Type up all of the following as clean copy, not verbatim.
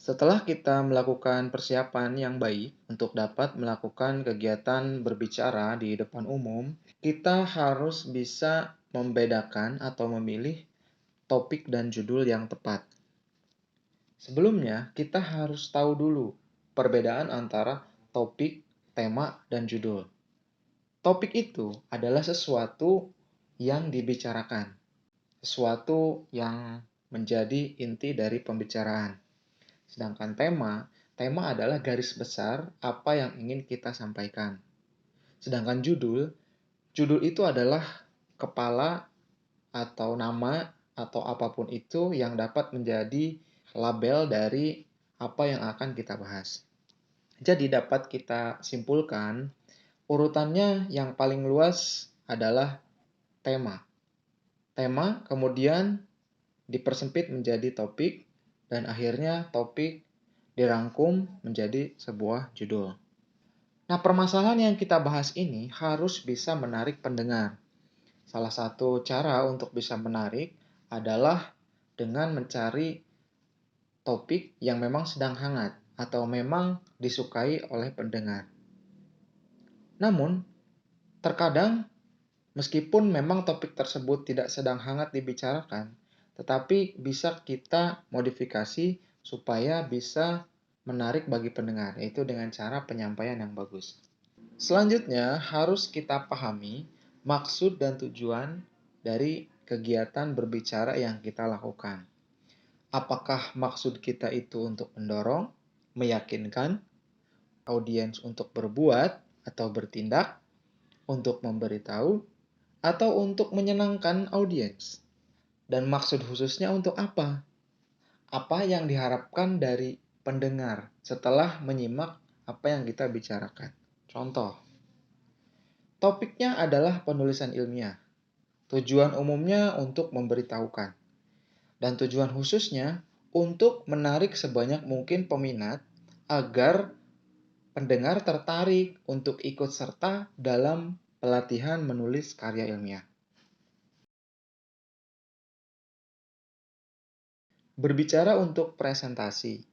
Setelah kita melakukan persiapan yang baik untuk dapat melakukan kegiatan berbicara di depan umum, kita harus bisa membedakan atau memilih topik dan judul yang tepat. Sebelumnya, kita harus tahu dulu perbedaan antara topik, tema, dan judul. Topik itu adalah sesuatu yang dibicarakan, sesuatu yang menjadi inti dari pembicaraan. Sedangkan tema adalah garis besar apa yang ingin kita sampaikan. Sedangkan judul itu adalah kepala atau nama atau apapun itu yang dapat menjadi label dari apa yang akan kita bahas. Jadi dapat kita simpulkan, urutannya yang paling luas adalah tema. Tema kemudian dipersempit menjadi topik, dan akhirnya topik dirangkum menjadi sebuah judul. Nah, permasalahan yang kita bahas ini harus bisa menarik pendengar. Salah satu cara untuk bisa menarik adalah dengan mencari topik yang memang sedang hangat atau memang disukai oleh pendengar. Namun, terkadang meskipun memang topik tersebut tidak sedang hangat dibicarakan, tetapi bisa kita modifikasi supaya bisa menarik bagi pendengar, yaitu dengan cara penyampaian yang bagus. Selanjutnya, harus kita pahami maksud dan tujuan dari kegiatan berbicara yang kita lakukan. Apakah maksud kita itu untuk mendorong, meyakinkan audiens untuk berbuat atau bertindak, untuk memberitahu, atau untuk menyenangkan audiens? Dan maksud khususnya untuk apa? Apa yang diharapkan dari pendengar setelah menyimak apa yang kita bicarakan? Contoh, topiknya adalah penulisan ilmiah. Tujuan umumnya untuk memberitahukan. Dan tujuan khususnya untuk menarik sebanyak mungkin peminat agar pendengar tertarik untuk ikut serta dalam pelatihan menulis karya ilmiah. Berbicara untuk presentasi.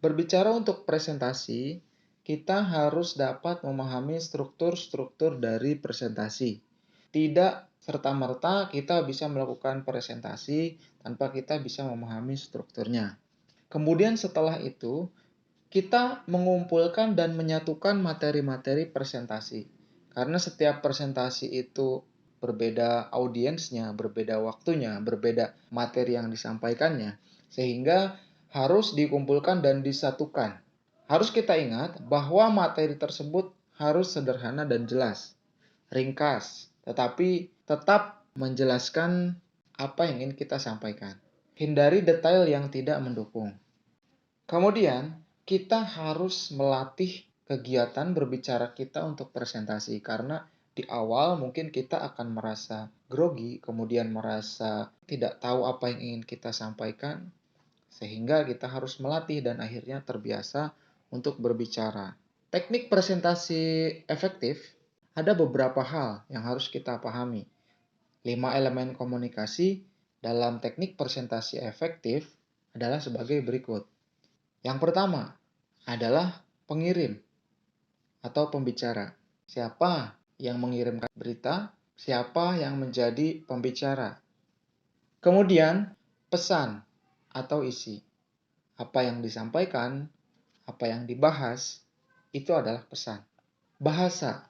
Berbicara untuk presentasi, kita harus dapat memahami struktur-struktur dari presentasi. Tidak serta-merta kita bisa melakukan presentasi tanpa kita bisa memahami strukturnya. Kemudian setelah itu, kita mengumpulkan dan menyatukan materi-materi presentasi. Karena setiap presentasi itu berbeda audiensnya, berbeda waktunya, berbeda materi yang disampaikannya. Sehingga harus dikumpulkan dan disatukan. Harus kita ingat bahwa materi tersebut harus sederhana dan jelas, ringkas, tetapi tetap menjelaskan apa yang ingin kita sampaikan. Hindari detail yang tidak mendukung. Kemudian, kita harus melatih kegiatan berbicara kita untuk presentasi karena di awal mungkin kita akan merasa grogi, kemudian merasa tidak tahu apa yang ingin kita sampaikan, sehingga kita harus melatih dan akhirnya terbiasa untuk berbicara. Teknik presentasi efektif ada beberapa hal yang harus kita pahami. 5 elemen komunikasi dalam teknik presentasi efektif adalah sebagai berikut. Yang pertama adalah pengirim atau pembicara. Siapa yang mengirimkan berita? Siapa yang menjadi pembicara? Kemudian, pesan atau isi. Apa yang disampaikan, apa yang dibahas, itu adalah pesan. Bahasa.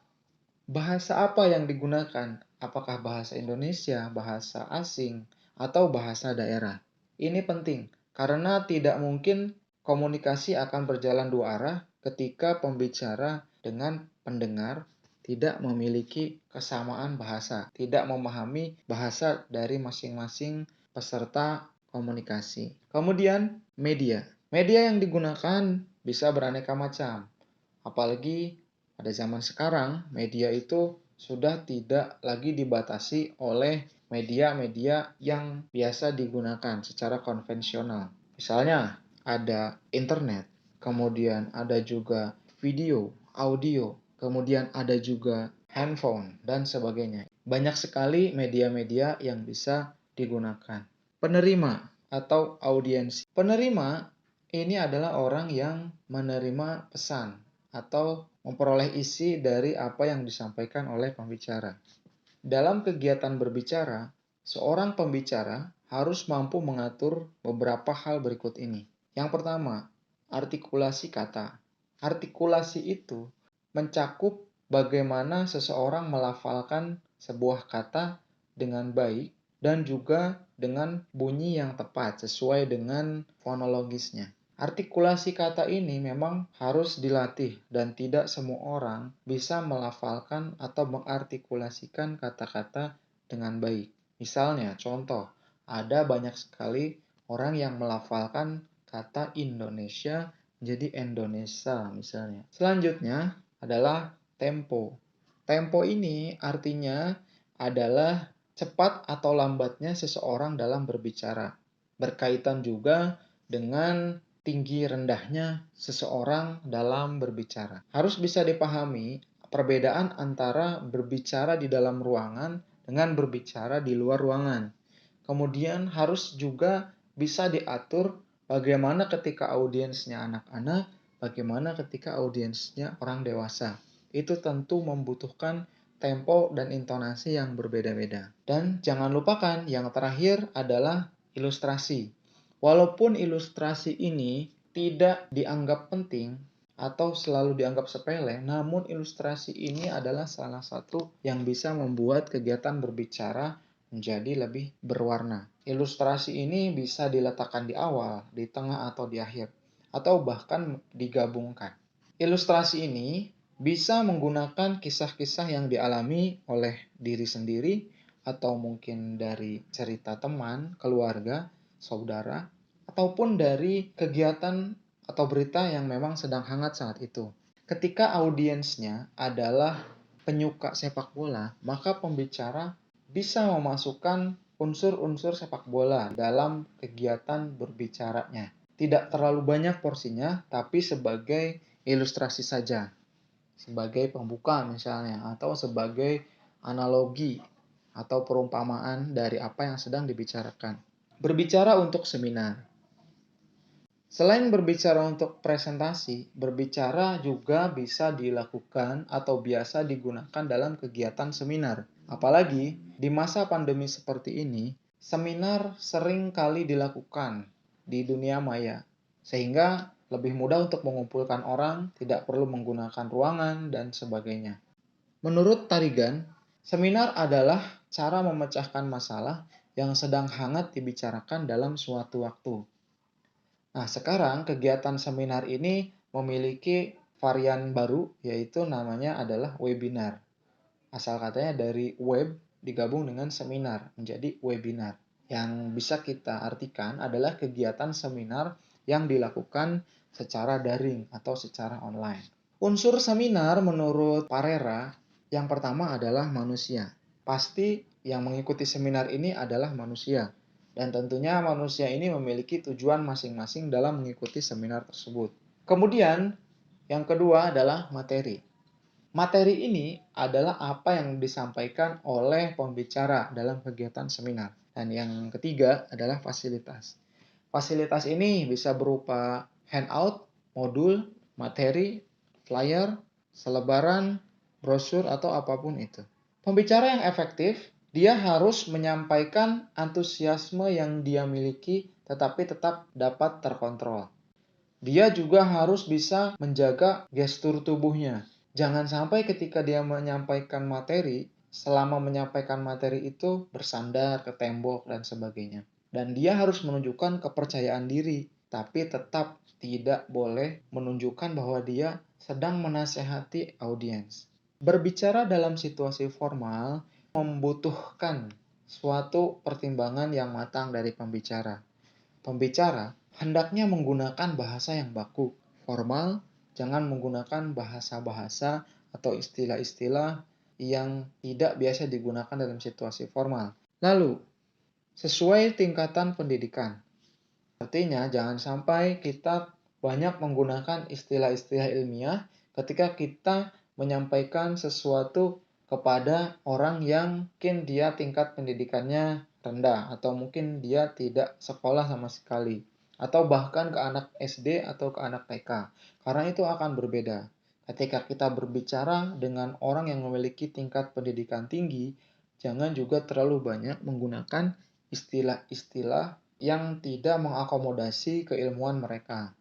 Bahasa apa yang digunakan? Apakah bahasa Indonesia, bahasa asing, atau bahasa daerah? Ini penting, karena tidak mungkin komunikasi akan berjalan dua arah ketika pembicara dengan pendengar tidak memiliki kesamaan bahasa, tidak memahami bahasa dari masing-masing peserta komunikasi. Kemudian, media. Media yang digunakan bisa beraneka macam. Apalagi pada zaman sekarang, media itu sudah tidak lagi dibatasi oleh media-media yang biasa digunakan secara konvensional. Misalnya, ada internet, kemudian ada juga video, audio, kemudian ada juga handphone, dan sebagainya. Banyak sekali media-media yang bisa digunakan. Penerima atau audiensi. Penerima Ini adalah orang yang menerima pesan atau memperoleh isi dari apa yang disampaikan oleh pembicara. Dalam kegiatan berbicara, seorang pembicara harus mampu mengatur beberapa hal berikut ini. Yang pertama, artikulasi kata. Artikulasi itu mencakup bagaimana seseorang melafalkan sebuah kata dengan baik dan juga dengan bunyi yang tepat sesuai dengan fonologisnya. Artikulasi kata ini memang harus dilatih dan tidak semua orang bisa melafalkan atau mengartikulasikan kata-kata dengan baik. Misalnya, contoh, ada banyak sekali orang yang melafalkan kata Indonesia menjadi Indonesia misalnya. Selanjutnya adalah tempo. Tempo ini artinya adalah cepat atau lambatnya seseorang dalam berbicara. Berkaitan juga dengan tinggi rendahnya seseorang dalam berbicara. Harus bisa dipahami perbedaan antara berbicara di dalam ruangan dengan berbicara di luar ruangan. Kemudian harus juga bisa diatur bagaimana ketika audiensnya anak-anak, bagaimana ketika audiensnya orang dewasa. Itu tentu membutuhkan tempo dan intonasi yang berbeda-beda. Dan jangan lupakan yang terakhir adalah ilustrasi. Walaupun ilustrasi ini tidak dianggap penting atau selalu dianggap sepele, namun ilustrasi ini adalah salah satu yang bisa membuat kegiatan berbicara menjadi lebih berwarna. Ilustrasi ini bisa diletakkan di awal, di tengah, atau di akhir, atau bahkan digabungkan. Ilustrasi ini bisa menggunakan kisah-kisah yang dialami oleh diri sendiri, atau mungkin dari cerita teman, keluarga, saudara, ataupun dari kegiatan atau berita yang memang sedang hangat saat itu. Ketika audiensnya adalah penyuka sepak bola, maka pembicara bisa memasukkan unsur-unsur sepak bola dalam kegiatan berbicaranya. Tidak terlalu banyak porsinya, tapi sebagai ilustrasi saja. Sebagai pembuka misalnya, atau sebagai analogi atau perumpamaan dari apa yang sedang dibicarakan. Berbicara untuk seminar. Selain berbicara untuk presentasi, berbicara juga bisa dilakukan atau biasa digunakan dalam kegiatan seminar. Apalagi di masa pandemi seperti ini, seminar sering kali dilakukan di dunia maya, sehingga lebih mudah untuk mengumpulkan orang, tidak perlu menggunakan ruangan, dan sebagainya. Menurut Tarigan, seminar adalah cara memecahkan masalah yang sedang hangat dibicarakan dalam suatu waktu. Nah, sekarang kegiatan seminar ini memiliki varian baru, yaitu namanya adalah webinar. Asal katanya dari web digabung dengan seminar, menjadi webinar. Yang bisa kita artikan adalah kegiatan seminar yang dilakukan secara daring atau secara online. Unsur seminar menurut Parera, yang pertama adalah manusia. Pasti yang mengikuti seminar ini adalah manusia. Dan tentunya manusia ini memiliki tujuan masing-masing dalam mengikuti seminar tersebut. Kemudian, yang kedua adalah materi. Materi ini adalah apa yang disampaikan oleh pembicara dalam kegiatan seminar. Dan yang ketiga adalah fasilitas. Fasilitas ini bisa berupa handout, modul, materi, flyer, selebaran, brosur, atau apapun itu. Pembicara yang efektif, dia harus menyampaikan antusiasme yang dia miliki tetapi tetap dapat terkontrol. Dia juga harus bisa menjaga gestur tubuhnya. Jangan sampai ketika dia menyampaikan materi, selama menyampaikan materi itu bersandar ke tembok dan sebagainya. Dan dia harus menunjukkan kepercayaan diri, tapi tetap tidak boleh menunjukkan bahwa dia sedang menasehati audiens. Berbicara dalam situasi formal membutuhkan suatu pertimbangan yang matang dari pembicara. Pembicara hendaknya menggunakan bahasa yang baku, formal, jangan menggunakan bahasa-bahasa atau istilah-istilah yang tidak biasa digunakan dalam situasi formal. Lalu, sesuai tingkatan pendidikan. Artinya, jangan sampai kita banyak menggunakan istilah-istilah ilmiah ketika kita menyampaikan sesuatu kepada orang yang mungkin dia tingkat pendidikannya rendah atau mungkin dia tidak sekolah sama sekali. atau bahkan ke anak SD atau ke anak TK. Karena itu akan berbeda. Ketika kita berbicara dengan orang yang memiliki tingkat pendidikan tinggi, jangan juga terlalu banyak menggunakan istilah-istilah yang tidak mengakomodasi keilmuan mereka.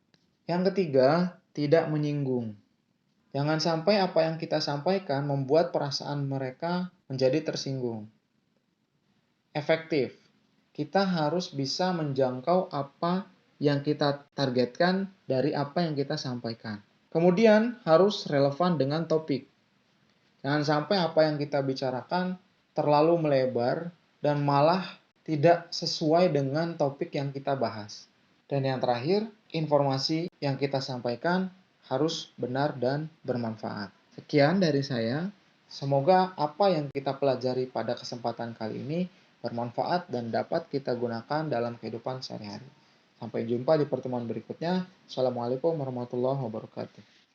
Yang ketiga, tidak menyinggung. Jangan sampai apa yang kita sampaikan membuat perasaan mereka menjadi tersinggung. Efektif. Kita harus bisa menjangkau apa yang kita targetkan dari apa yang kita sampaikan. Kemudian harus relevan dengan topik. Jangan sampai apa yang kita bicarakan terlalu melebar dan malah tidak sesuai dengan topik yang kita bahas. Dan yang terakhir, informasi yang kita sampaikan harus benar dan bermanfaat. Sekian dari saya. Semoga apa yang kita pelajari pada kesempatan kali ini bermanfaat dan dapat kita gunakan dalam kehidupan sehari-hari. Sampai jumpa di pertemuan berikutnya. Assalamualaikum warahmatullahi wabarakatuh.